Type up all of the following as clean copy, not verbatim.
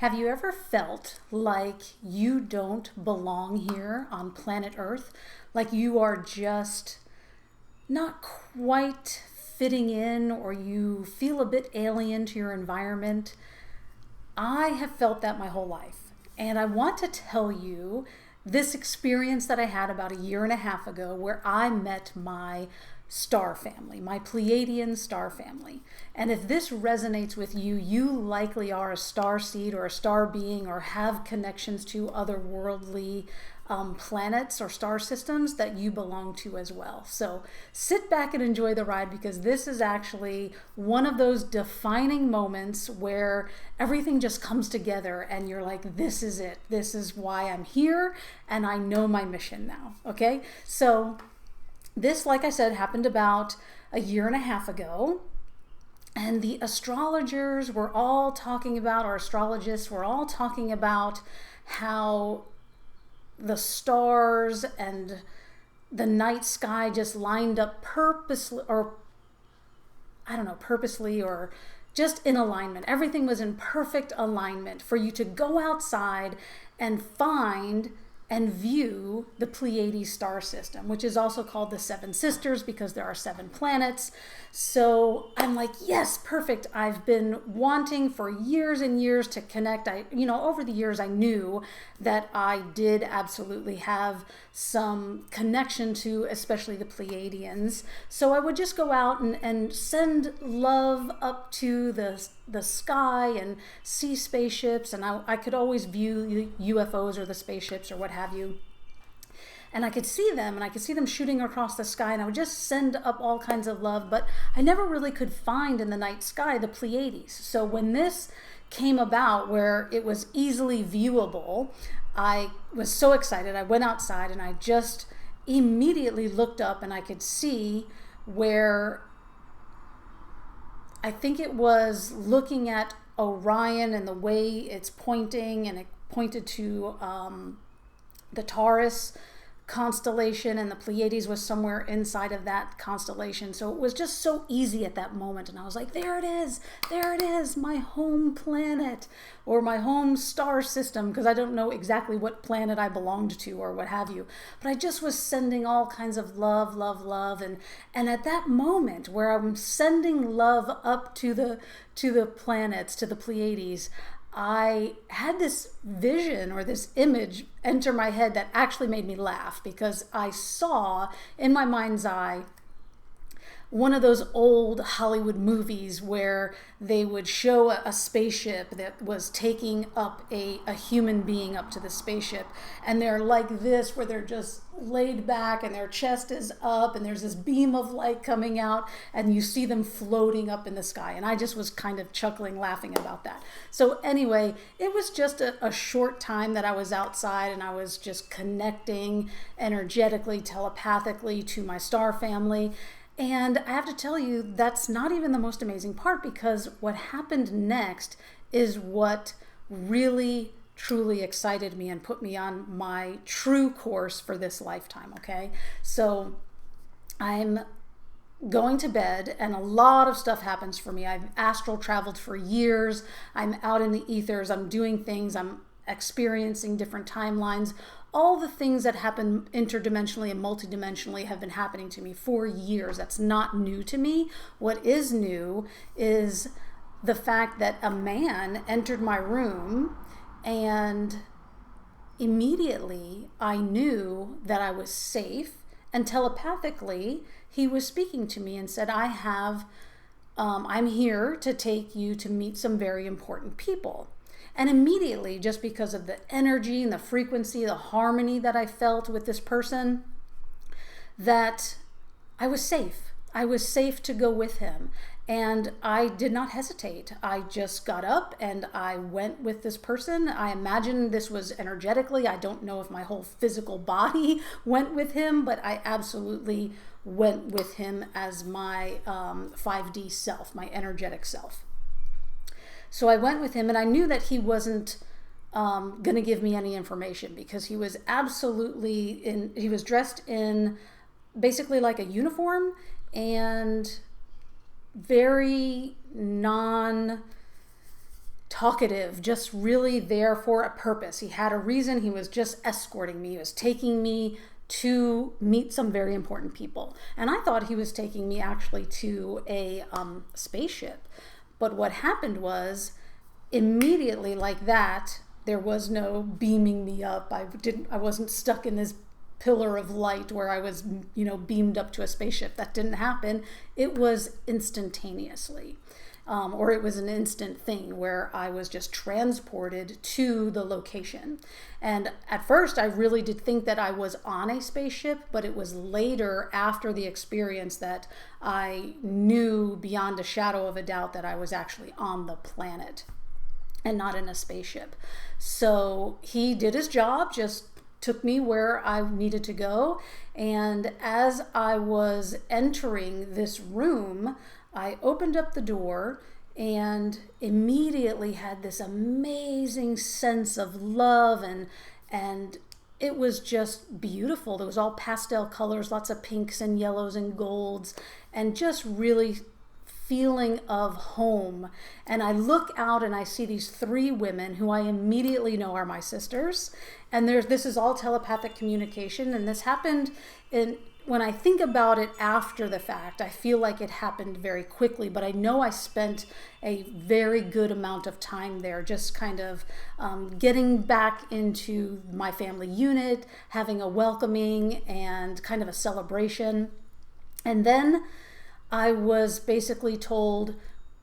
Have you ever felt like you don't belong here on planet Earth? Like you are just not quite fitting in, or you feel a bit alien to your environment? I have felt that my whole life. And I want to tell you this experience that I had about a year and a half ago where I met my star family, my Pleiadian star family. And if this resonates with you, you likely are a star seed or a star being, or have connections to otherworldly planets or star systems that you belong to as well. So sit back and enjoy the ride, because this is actually one of those defining moments where everything just comes together and you're like, this is it. This is why I'm here, and I know my mission now. Okay, so this, like I said, happened about a year and a half ago. And the astrologers were all talking about, or astrologists were all talking about, how the stars and the night sky just lined up purposely, or I don't know, purposely or just in alignment. Everything was in perfect alignment for you to go outside and find and view the Pleiades star system, which is also called the Seven Sisters because there are 7 planets. So I'm like, yes, perfect. I've been wanting for years and years to connect. Over the years, I knew that I did absolutely have some connection to, especially the Pleiadians. So I would just go out and send love up to the sky and see spaceships, and I could always view UFOs or the spaceships or what have you. And I could see them, and I could see them shooting across the sky, and I would just send up all kinds of love, but I never really could find in the night sky the Pleiades. So when this came about, where it was easily viewable, I was so excited. I went outside and I just immediately looked up, and I could see where, I think it was looking at Orion and the way it's pointing, and it pointed to the Taurus constellation, and the Pleiades was somewhere inside of that constellation. So it was just so easy at that moment, and I was like, there it is, my home planet, or my home star system, because I don't know exactly what planet I belonged to or what have you, but I just was sending all kinds of love, and at that moment where I'm sending love up to the planets, to the Pleiades, I had this vision or this image enter my head that actually made me laugh, because I saw in my mind's eye one of those old Hollywood movies where they would show a spaceship that was taking up a human being up to the spaceship, and they're like this, where they're just laid back and their chest is up and there's this beam of light coming out, and you see them floating up in the sky. And I just was kind of chuckling, laughing about that. So anyway, it was just a short time that I was outside, and I was just connecting energetically, telepathically to my star family. And I have to tell you, that's not even the most amazing part, because what happened next is what really, truly excited me and put me on my true course for this lifetime, okay? So I'm going to bed, and a lot of stuff happens for me. I've astral traveled for years. I'm out in the ethers. I'm doing things. I'm experiencing different timelines. All the things that happen interdimensionally and multidimensionally have been happening to me for years. That's not new to me. What is new is the fact that a man entered my room, and immediately I knew that I was safe, and telepathically he was speaking to me and said, I'm here to take you to meet some very important people. And immediately, just because of the energy and the frequency, the harmony that I felt with this person, that I was safe. I was safe to go with him. And I did not hesitate. I just got up and I went with this person. I imagine this was energetically. I don't know if my whole physical body went with him, but I absolutely went with him as my 5D self, my energetic self. So I went with him, and I knew that he wasn't going to give me any information, because he was he was dressed in basically like a uniform, and very non-talkative talkative, just really there for a purpose. He had a reason. He was just escorting me. He was taking me to meet some very important people. And I thought he was taking me actually to a spaceship. But what happened was, immediately like that, there was no beaming me up. I wasn't stuck in this pillar of light where I was, beamed up to a spaceship. That didn't happen. It was instantaneously. Or it was an instant thing where I was just transported to the location. And at first I really did think that I was on a spaceship, but it was later after the experience that I knew beyond a shadow of a doubt that I was actually on the planet and not in a spaceship. So he did his job, just took me where I needed to go. And as I was entering this room, I opened up the door and immediately had this amazing sense of love, and it was just beautiful. There was all pastel colors, lots of pinks and yellows and golds, and just really feeling of home. And I look out and I see these three women who I immediately know are my sisters. And this is all telepathic communication, and this happened when I think about it after the fact, I feel like it happened very quickly, but I know I spent a very good amount of time there, just kind of getting back into my family unit, having a welcoming and kind of a celebration. And then I was basically told,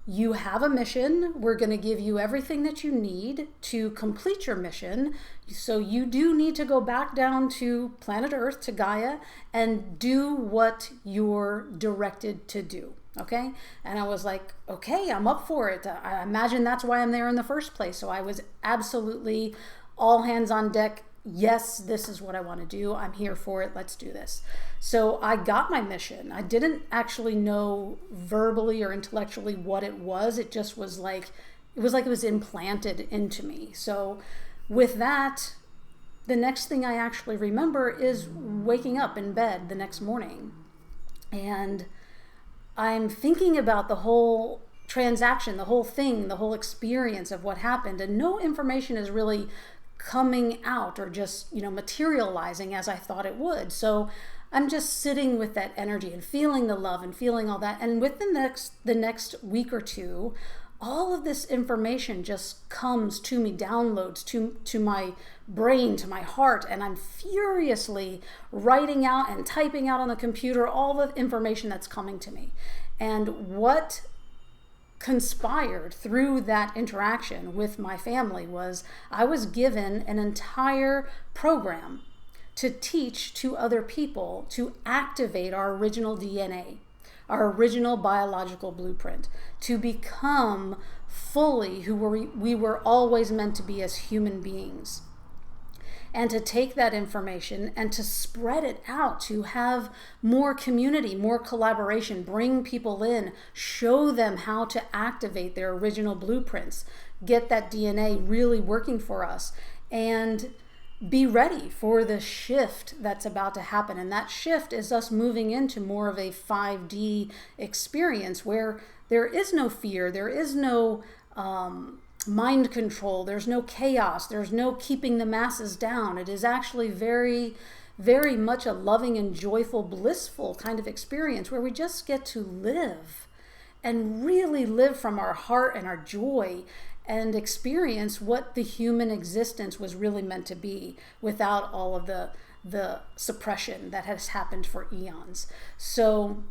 you have a mission. We're going to give you everything that you need to complete your mission. So you do need to go back down to planet Earth, to Gaia, and do what you're directed to do. Okay? And I was like, okay, I'm up for it. I imagine that's why I'm there in the first place. So I was absolutely all hands on deck. Yes, this is what I want to do. I'm here for it. Let's do this. So I got my mission. I didn't actually know verbally or intellectually what it was. It just was like, it was implanted into me. So with that, the next thing I actually remember is waking up in bed the next morning. And I'm thinking about the whole transaction, the whole thing, the whole experience of what happened. And no information is really coming out or just, materializing as I thought it would. So I'm just sitting with that energy and feeling the love and feeling all that. And with the next week or two, all of this information just comes to me, downloads to my brain, to my heart, and I'm furiously writing out and typing out on the computer all the information that's coming to me. And what conspired through that interaction with my family was I was given an entire program to teach to other people to activate our original DNA, our original biological blueprint, to become fully who we were always meant to be as human beings. And to take that information and to spread it out, to have more community, more collaboration, bring people in, show them how to activate their original blueprints, get that DNA really working for us, and be ready for the shift that's about to happen. And that shift is us moving into more of a 5D experience where there is no fear, there is no mind control, there's no chaos, there's no keeping the masses down. It is actually very, very much a loving and joyful, blissful kind of experience where we just get to live and really live from our heart and our joy and experience what the human existence was really meant to be without all of the suppression that has happened for eons. So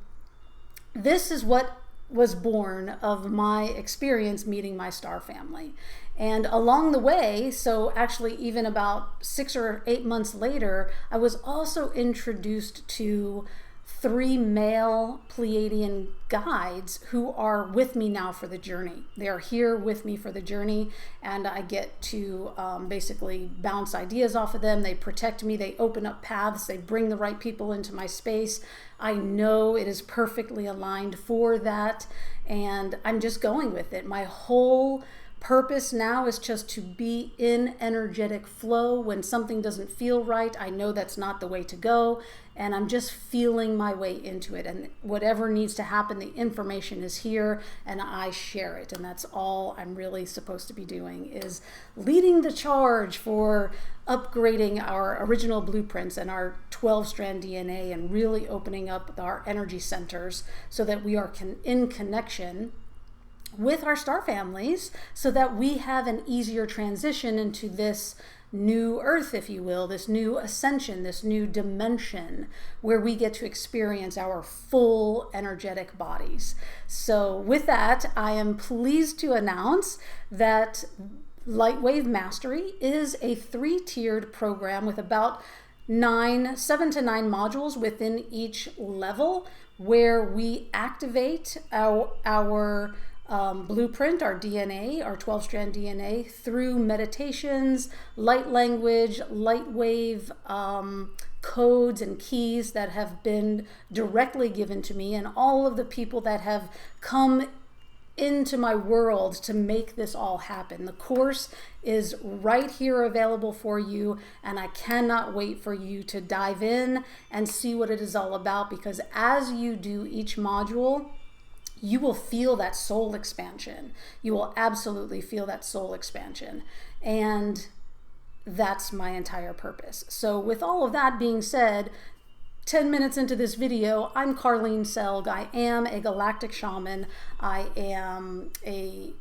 this is what was born of my experience meeting my star family. And along the way, so actually even about 6 or 8 months later, I was also introduced to 3 male Pleiadian guides who are with me now for the journey. They are here with me for the journey, and I get to basically bounce ideas off of them. They protect me, they open up paths, they bring the right people into my space. I know it is perfectly aligned for that, and I'm just going with it. My whole purpose now is just to be in energetic flow. When something doesn't feel right, I know that's not the way to go, and I'm just feeling my way into it. And whatever needs to happen, the information is here, and I share it. And that's all I'm really supposed to be doing, is leading the charge for upgrading our original blueprints and our 12-strand DNA, and really opening up our energy centers so that we are in connection with our star families, so that we have an easier transition into this new earth, if you will, this new ascension, this new dimension where we get to experience our full energetic bodies. So with that, I am pleased to announce that Lightwave Mastery is a 3-tiered program with about 7 to 9 modules within each level, where we activate our blueprint, our DNA, our 12-strand DNA, through meditations, light language, light wave codes and keys that have been directly given to me, and all of the people that have come into my world to make this all happen. The course is right here available for you, and I cannot wait for you to dive in and see what it is all about, because as you do each module, you will feel that soul expansion. You will absolutely feel that soul expansion. And that's my entire purpose. So with all of that being said, 10 minutes into this video, I'm Carlene Selg. I am a galactic shaman. I am a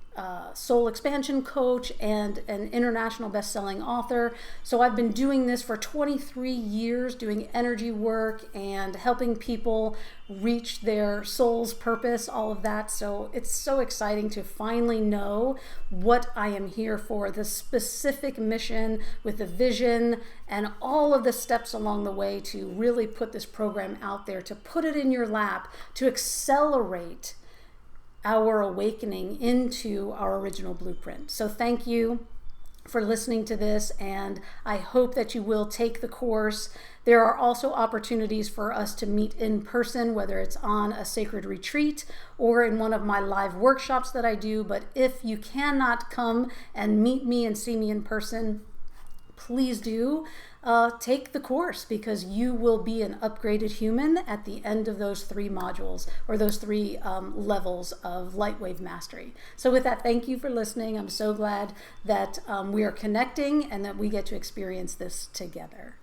soul expansion coach and an international best-selling author. So I've been doing this for 23 years, doing energy work and helping people reach their soul's purpose, all of that. So it's so exciting to finally know what I am here for, the specific mission with the vision and all of the steps along the way to really put this program out there, to put it in your lap, to accelerate our awakening into our original blueprint. So thank you for listening to this, and I hope that you will take the course. There are also opportunities for us to meet in person, whether it's on a sacred retreat or in one of my live workshops that I do. But if you cannot come and meet me and see me in person, please do take the course, because you will be an upgraded human at the end of those 3 modules, or those 3 levels of Lightwave Mastery. So with that, thank you for listening. I'm so glad that we are connecting and that we get to experience this together.